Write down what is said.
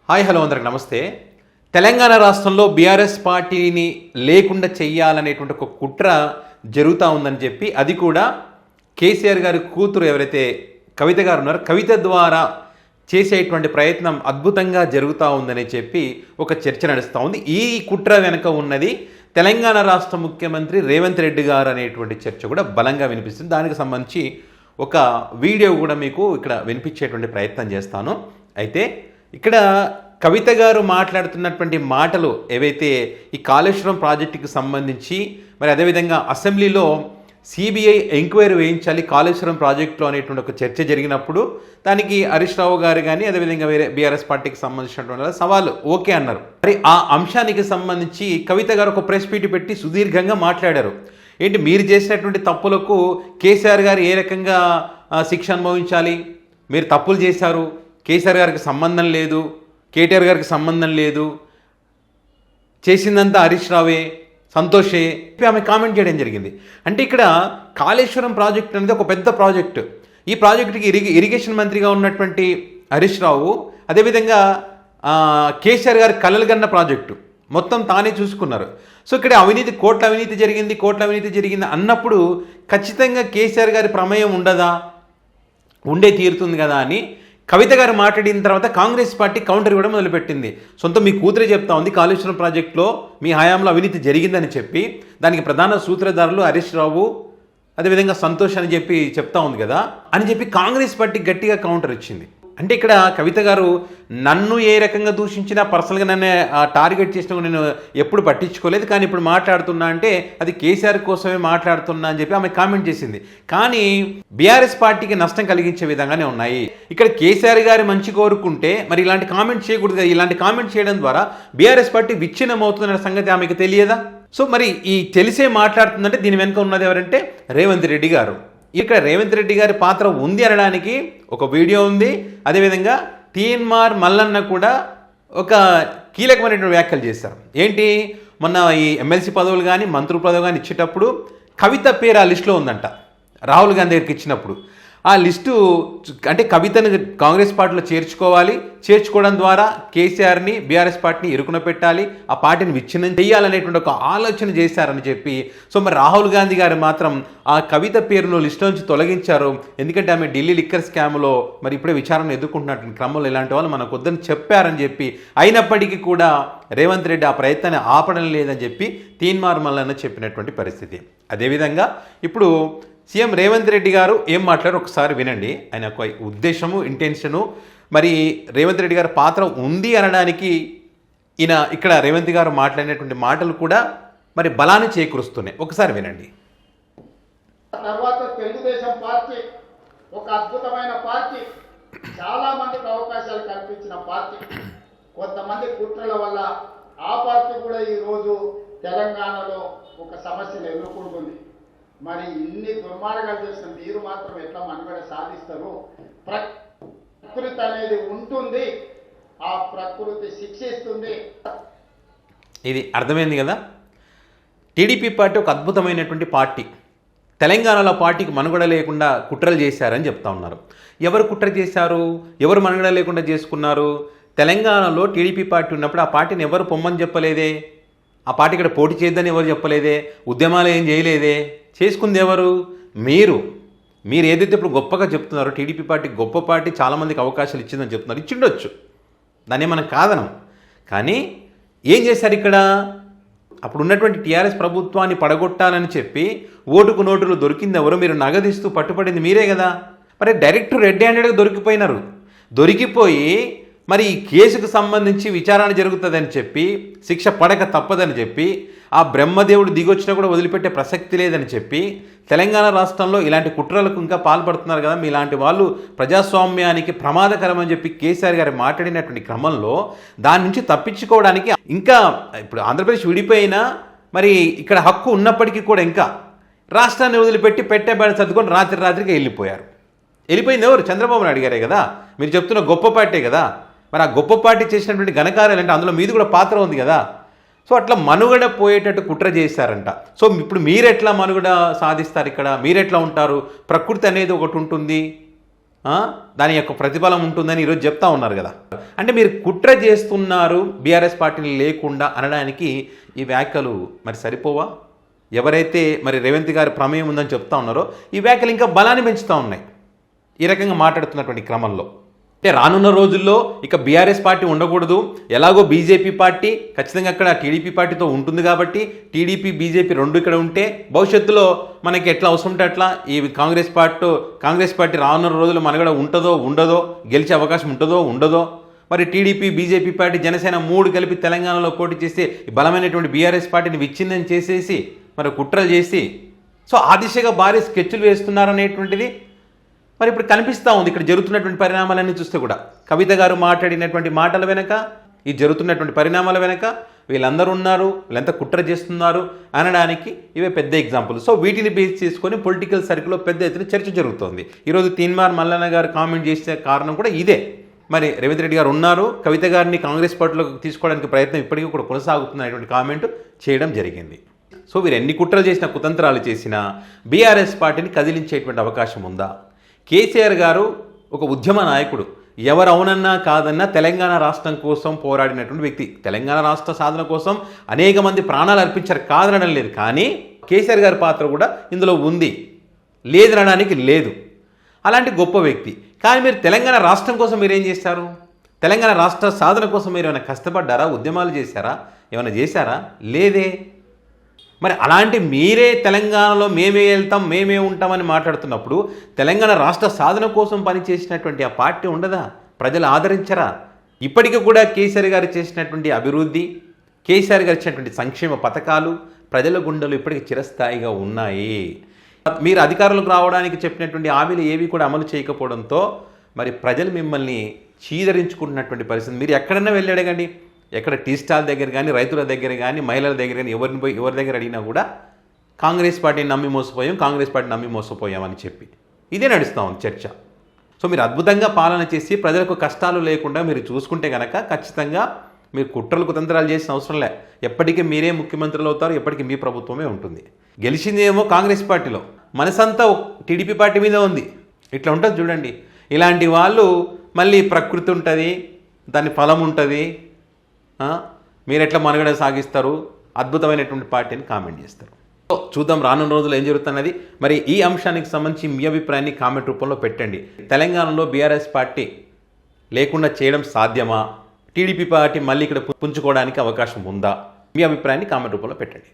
Hi hello అందరికి నమస్తే. తెలంగాణ రాష్ట్రంలో బీఆర్ఎస్ పార్టీని లేకుండా చెయ్యాలనేటువంటి ఒక కుట్ర జరుగుతూ ఉందని చెప్పి, అది కూడా కేసీఆర్ గారి కూతురు ఎవరైతే కవిత గారు ఉన్నారో కవిత ద్వారా చేసేటువంటి ప్రయత్నం అద్భుతంగా జరుగుతూ ఉందని చెప్పి ఒక చర్చ నడుస్తూ ఉంది. ఈ కుట్ర వెనుక ఉన్నది తెలంగాణ రాష్ట్ర ముఖ్యమంత్రి రేవంత్ రెడ్డి గారు అనేటువంటి చర్చ కూడా బలంగా వినిపిస్తుంది. దానికి సంబంధించి ఒక వీడియో కూడా మీకు ఇక్కడ వినిపించేటువంటి ప్రయత్నం చేస్తాను. అయితే ఇక్కడ కవిత గారు మాట్లాడుతున్నటువంటి మాటలు ఏవైతే ఈ కాళేశ్వరం ప్రాజెక్టుకి సంబంధించి, మరి అదేవిధంగా అసెంబ్లీలో సిబిఐ ఎంక్వైరీ వేయించాలి కాళేశ్వరం ప్రాజెక్టులో అనేటువంటి ఒక చర్చ జరిగినప్పుడు దానికి హరీష్ రావు గారు కానీ అదేవిధంగా వేరే బీఆర్ఎస్ పార్టీకి సంబంధించినటువంటి సవాలు ఓకే అన్నారు. మరి ఆ అంశానికి సంబంధించి కవిత గారు ఒక ప్రెస్ మీట్ పెట్టి సుదీర్ఘంగా మాట్లాడారు. ఏంటి మీరు చేసినటువంటి తప్పులకు కేసీఆర్ గారు ఏ రకంగా శిక్ష అనుభవించాలి, మీరు తప్పులు చేశారు, కేసీఆర్ గారికి సంబంధం లేదు, కేటీఆర్ గారికి సంబంధం లేదు, చేసిందంతా హరీష్ రావే, సంతోషే ఆమె కామెంట్ చేయడం జరిగింది. అంటే ఇక్కడ కాళేశ్వరం ప్రాజెక్ట్ అనేది ఒక పెద్ద ప్రాజెక్టు. ఈ ప్రాజెక్టుకి ఇరిగేషన్ మంత్రిగా ఉన్నటువంటి హరీష్ రావు, అదేవిధంగా కేసీఆర్ గారి కలలుగన్న ప్రాజెక్టు మొత్తం తానే చూసుకున్నారు. సో ఇక్కడ కోట్ల అవినీతి జరిగింది అన్నప్పుడు ఖచ్చితంగా కేసీఆర్ గారి ప్రమేయం ఉండదా, ఉండే తీరుతుంది కదా అని కవిత గారు మాట్లాడిన తర్వాత కాంగ్రెస్ పార్టీ కౌంటర్ ఇవ్వడం మొదలుపెట్టింది. సొంత మీ కూతురే చెప్తా ఉంది కాళేశ్వరం ప్రాజెక్టులో మీ హయాంలో అవినీతి జరిగిందని చెప్పి, దానికి ప్రధాన సూత్రధారులు హరీష్ రావు అదేవిధంగా సంతోష్ అని చెప్పి చెప్తా ఉంది కదా అని చెప్పి కాంగ్రెస్ పార్టీ గట్టిగా కౌంటర్ ఇచ్చింది. అంటే ఇక్కడ కవిత గారు నన్ను ఏ రకంగా దూషించినా, పర్సనల్గా నన్ను టార్గెట్ చేసినా నేను ఎప్పుడు పట్టించుకోలేదు, కానీ ఇప్పుడు మాట్లాడుతున్నా అంటే అది కేసీఆర్ కోసమే మాట్లాడుతున్నా అని చెప్పి ఆమె కామెంట్ చేసింది. కానీ బీఆర్ఎస్ పార్టీకి నష్టం కలిగించే విధంగానే ఉన్నాయి. ఇక్కడ కేసీఆర్ గారి మంచి కోరుకుంటే మరి ఇలాంటి కామెంట్ చేయకూడదు కదా. ఇలాంటి కామెంట్ చేయడం ద్వారా బీఆర్ఎస్ పార్టీ విచ్ఛిన్నం అవుతుందనే సంగతి ఆమెకు తెలియదా? సో మరి ఈ తెలిసే మాట్లాడుతుందంటే దీని వెనుక ఉన్నది ఎవరంటే రేవంత్ రెడ్డి గారు. ఇక్కడ రేవంత్ రెడ్డి గారి పాత్ర ఉంది అనడానికి ఒక వీడియో ఉంది. అదేవిధంగా తీన్మార్ మల్లన్న కూడా ఒక కీలకమైనటువంటి వ్యాఖ్యలు చేశారు. ఏంటి, మొన్న ఈ ఎమ్మెల్సీ పదవులు కానీ మంత్రుల పదవులు కానీ ఇచ్చేటప్పుడు కవిత పేరు ఆ లిస్టులో ఉందంట. రాహుల్ గాంధీ దగ్గరికి ఇచ్చినప్పుడు ఆ లిస్టు అంటే కవితను కాంగ్రెస్ పార్టీలో చేర్చుకోవడం ద్వారా కేసీఆర్ని బీఆర్ఎస్ పార్టీని ఇరుకున పెట్టాలి, ఆ పార్టీని విచ్ఛిన్నం చేయాలనేటువంటి ఒక ఆలోచన చేశారని చెప్పి, సో మరి రాహుల్ గాంధీ గారు మాత్రం ఆ కవిత పేరును లిస్టు నుంచి తొలగించారు. ఎందుకంటే ఆమె ఢిల్లీ లిక్కర్ స్కామ్లో మరి ఇప్పుడే విచారణ ఎదుర్కొంటున్నటువంటి క్రమంలో ఇలాంటి వాళ్ళు మనకు వద్దని చెప్పారని చెప్పి, అయినప్పటికీ కూడా రేవంత్ రెడ్డి ఆ ప్రయత్నాన్ని ఆపడం లేదని చెప్పి తీన్మార్ మల్లన్న చెప్పినటువంటి పరిస్థితి. అదేవిధంగా ఇప్పుడు సీఎం రేవంత్ రెడ్డి గారు ఏం మాట్లాడారు ఒకసారి వినండి. ఆయన ఒక ఉద్దేశము, ఇంటెన్షను, మరి రేవంత్ రెడ్డి గారి పాత్ర ఉంది అనడానికి ఇక్కడ రేవంత్ గారు మాట్లాడినటువంటి మాటలు కూడా మరి బలాన్ని చేకూరుస్తున్నాయి. ఒకసారి వినండి. తర్వాత తెలుగుదేశం పార్టీ ఒక అద్భుతమైన పార్టీ, చాలా మందికి అవకాశాలు కల్పించిన పార్టీ. కొంతమంది కుట్రల వల్ల ఆ పార్టీ కూడా ఈరోజు తెలంగాణలో ఒక సమస్యను ఎదుర్కొంటుంది. మరి ఇన్ని దుర్మార్గాలు చేసిన మీరు మాత్రం ఎట్లా మనుగడ సాధిస్తారు? ప్రకృతి అనేది ఉంటుంది, ఆ ప్రకృతి శిక్షిస్తుంది. ఇది అర్థమైంది కదా. టీడీపీ పార్టీ ఒక అద్భుతమైనటువంటి పార్టీ. తెలంగాణలో పార్టీకి మనుగడ లేకుండా కుట్రలు చేశారని చెప్తా ఉన్నారు. ఎవరు కుట్ర చేశారు, ఎవరు మనుగడ లేకుండా చేసుకున్నారు? తెలంగాణలో టీడీపీ పార్టీ ఉన్నప్పుడు ఆ పార్టీని ఎవరు పొమ్మని చెప్పలేదే, ఆ పార్టీ ఇక్కడ పోటీ చేద్దని ఎవరు చెప్పలేదే, ఉద్యమాలు ఏం చేయలేదే. చేసుకుంది ఎవరు? మీరు ఏదైతే ఇప్పుడు గొప్పగా చెప్తున్నారో టీడీపీ పార్టీ గొప్ప పార్టీ, చాలామందికి అవకాశాలు ఇచ్చిందని చెప్తున్నారు, ఇచ్చిండొచ్చు, దాన్ని మనం కాదనం. కానీ ఏం చేశారు ఇక్కడ? అప్పుడు ఉన్నటువంటి టీఆర్ఎస్ ప్రభుత్వాన్ని పడగొట్టాలని చెప్పి ఓటుకు నోటులు దొరికింది ఎవరు? మీరు నగదిస్తూ పట్టుపడింది మీరే కదా. మరి డైరెక్ట్ రెడ్ హ్యాండెడ్గా దొరికిపోయినారు. దొరికిపోయి మరి ఈ కేసుకు సంబంధించి విచారణ జరుగుతుందని చెప్పి, శిక్ష పడక తప్పదని చెప్పి, ఆ బ్రహ్మదేవుడు దిగొచ్చినా కూడా వదిలిపెట్టే ప్రసక్తి లేదని చెప్పి, తెలంగాణ రాష్ట్రంలో ఇలాంటి కుట్రలకు ఇంకా పాల్పడుతున్నారు కదా, మీలాంటి వాళ్ళు ప్రజాస్వామ్యానికి ప్రమాదకరం అని చెప్పి కేసీఆర్ గారు మాట్లాడినటువంటి క్రమంలో దాని నుంచి తప్పించుకోవడానికి ఇంకా ఇప్పుడు ఆంధ్రప్రదేశ్ విడిపోయినా మరి ఇక్కడ హక్కు ఉన్నప్పటికీ కూడా ఇంకా రాష్ట్రాన్ని వదిలిపెట్టి పెట్టేబడి సర్దుకొని రాత్రికి వెళ్ళిపోయింది ఎవరు? చంద్రబాబు నాయుడు గారే కదా. మీరు చెప్తున్న గొప్ప పార్టీ కదా. మరి ఆ గొప్ప పార్టీ చేసినటువంటి ఘనకార్యాలు అంటే అందులో మీది కూడా పాత్ర ఉంది కదా. సో అట్లా మనుగడ పోయేటట్టు కుట్ర చేశారంట. సో ఇప్పుడు మీరెట్లా మనుగడ సాధిస్తారు? ఇక్కడ మీరెట్లా ఉంటారు? ప్రకృతి అనేది ఒకటి ఉంటుంది, దాని యొక్క ప్రతిఫలం ఉంటుందని ఈరోజు చెప్తా ఉన్నారు కదా. అంటే మీరు కుట్ర చేస్తున్నారు బీఆర్ఎస్ పార్టీని లేకుండా అనడానికి ఈ వ్యాఖ్యలు మరి సరిపోవా? ఎవరైతే మరి రేవంత్ గారి ప్రమేయం ఉందని చెప్తా ఉన్నారో ఈ వ్యాఖ్యలు ఇంకా బలాన్ని పెంచుతూ ఉన్నాయి ఈ రకంగా మాట్లాడుతున్నటువంటి క్రమంలో. అంటే రానున్న రోజుల్లో ఇక బీఆర్ఎస్ పార్టీ ఉండకూడదు, ఎలాగో బీజేపీ పార్టీ ఖచ్చితంగా అక్కడ టీడీపీ పార్టీతో ఉంటుంది కాబట్టి టీడీపీ బీజేపీ రెండు ఇక్కడ ఉంటే భవిష్యత్తులో మనకి ఎట్లా అవసరం ఉంటే అట్లా ఈ కాంగ్రెస్ పార్టీ రానున్న రోజుల్లో మనగడ ఉంటుందో ఉండదో, గెలిచే అవకాశం ఉంటుందో ఉండదో, మరి టీడీపీ బీజేపీ పార్టీ జనసేన మూడు కలిపి తెలంగాణలో పోటీ చేస్తే బలమైనటువంటి బీఆర్ఎస్ పార్టీని విచ్ఛిన్నం చేసేసి మరి కుట్రలు చేసి సో ఆ దిశగా భారీ స్కెచ్లు వేస్తున్నారనేటువంటిది మరి ఇప్పుడు కనిపిస్తూ ఉంది. ఇక్కడ జరుగుతున్నటువంటి పరిణామాలన్నీ చూస్తే కూడా కవిత గారు మాట్లాడినటువంటి మాటల వెనక, ఈ జరుగుతున్నటువంటి పరిణామాల వెనక వీళ్ళందరూ ఉన్నారు, వీళ్ళంతా కుట్ర చేస్తున్నారు అనడానికి ఇవే పెద్ద ఎగ్జాంపుల్. సో వీటిని బేస్ చేసుకొని పొలిటికల్ సర్కిల్లో పెద్ద ఎత్తున చర్చ జరుగుతోంది. ఈరోజు తీన్మార్ మల్లన్న గారు కామెంట్ చేసే కారణం కూడా ఇదే. మరి రేవంత్ రెడ్డి గారు ఉన్నారు, కవిత గారిని కాంగ్రెస్ పార్టీలోకి తీసుకోవడానికి ప్రయత్నం ఇప్పటికీ కూడా కొనసాగుతున్నటువంటి కామెంట్ చేయడం జరిగింది. సో వీరు ఎన్ని కుట్రలు చేసినా, కుతంత్రాలు చేసినా బీఆర్ఎస్ పార్టీని కదిలించేటువంటి అవకాశం ఉందా? కేసీఆర్ గారు ఒక ఉద్యమ నాయకుడు, ఎవరు అవునన్నా కాదన్నా తెలంగాణ రాష్ట్రం కోసం పోరాడినటువంటి వ్యక్తి. తెలంగాణ రాష్ట్ర సాధన కోసం అనేక మంది ప్రాణాలు అర్పించారు, కాదనడం లేదు. కానీ కేసీఆర్ గారి పాత్ర కూడా ఇందులో ఉంది, లేదనడానికి లేదు. అలాంటి గొప్ప వ్యక్తి. కానీ మీరు తెలంగాణ రాష్ట్రం కోసం మీరేం చేశారు? తెలంగాణ రాష్ట్ర సాధన కోసం మీరు ఏమైనా కష్టపడ్డారా? ఉద్యమాలు చేశారా? ఏమైనా చేశారా? లేదే. మరి అలాంటి మీరే తెలంగాణలో మేమే వెళ్తాం, మేమే ఉంటామని మాట్లాడుతున్నప్పుడు తెలంగాణ రాష్ట్ర సాధన కోసం పనిచేసినటువంటి ఆ పార్టీ ఉండదా? ప్రజలు ఆదరించరా? ఇప్పటికీ కూడా కేసీఆర్ గారు చేసినటువంటి అభివృద్ధి, కేసీఆర్ గారు ఇచ్చినటువంటి సంక్షేమ పథకాలు ప్రజల గుండెలు ఇప్పటికీ చిరస్థాయిగా ఉన్నాయి. మీరు అధికారులకు రావడానికి చెప్పినటువంటి హామీలు ఏవి కూడా అమలు చేయకపోవడంతో మరి ప్రజలు మిమ్మల్ని చీదరించుకుంటున్నటువంటి పరిస్థితి. మీరు ఎక్కడన్నా వెళ్ళి అడగండి, ఎక్కడ టీ స్టాల్ దగ్గర కానీ, రైతుల దగ్గర కానీ, మహిళల దగ్గర కానీ, ఎవరి దగ్గర అడిగినా కూడా కాంగ్రెస్ పార్టీని నమ్మి మోసపోయాం అని చెప్పి ఇదే నడుస్తూ ఉంది చర్చ. సో మీరు అద్భుతంగా పాలన చేసి ప్రజలకు కష్టాలు లేకుండా మీరు చూసుకుంటే కనుక ఖచ్చితంగా మీరు కుట్రలు కుతంత్రాలు చేసిన అవసరం లే. ఎప్పటికీ మీరే ముఖ్యమంత్రులు అవుతారు, ఎప్పటికీ మీ ప్రభుత్వమే ఉంటుంది. గెలిచిందేమో కాంగ్రెస్ పార్టీలో, మనసంతా టీడీపీ పార్టీ మీద ఉంది. ఇట్లా ఉంటుంది చూడండి. ఇలాంటి వాళ్ళు మళ్ళీ ప్రకృతి ఉంటుంది, దాని ఫలం ఉంటుంది, మీరు ఎట్లా మనుగడ సాగిస్తారు, అద్భుతమైనటువంటి పార్టీని కామెంట్ చేస్తారు. సో చూద్దాం రానున్న రోజులు ఏం జరుగుతున్నది. మరి ఈ అంశానికి సంబంధించి మీ అభిప్రాయాన్ని కామెంట్ రూపంలో పెట్టండి. తెలంగాణలో బీఆర్ఎస్ పార్టీ లేకుండా చేయడం సాధ్యమా? టీడీపీ పార్టీ మళ్ళీ ఇక్కడ పుంజుకోవడానికి అవకాశం ఉందా? మీ అభిప్రాయాన్ని కామెంట్ రూపంలో పెట్టండి.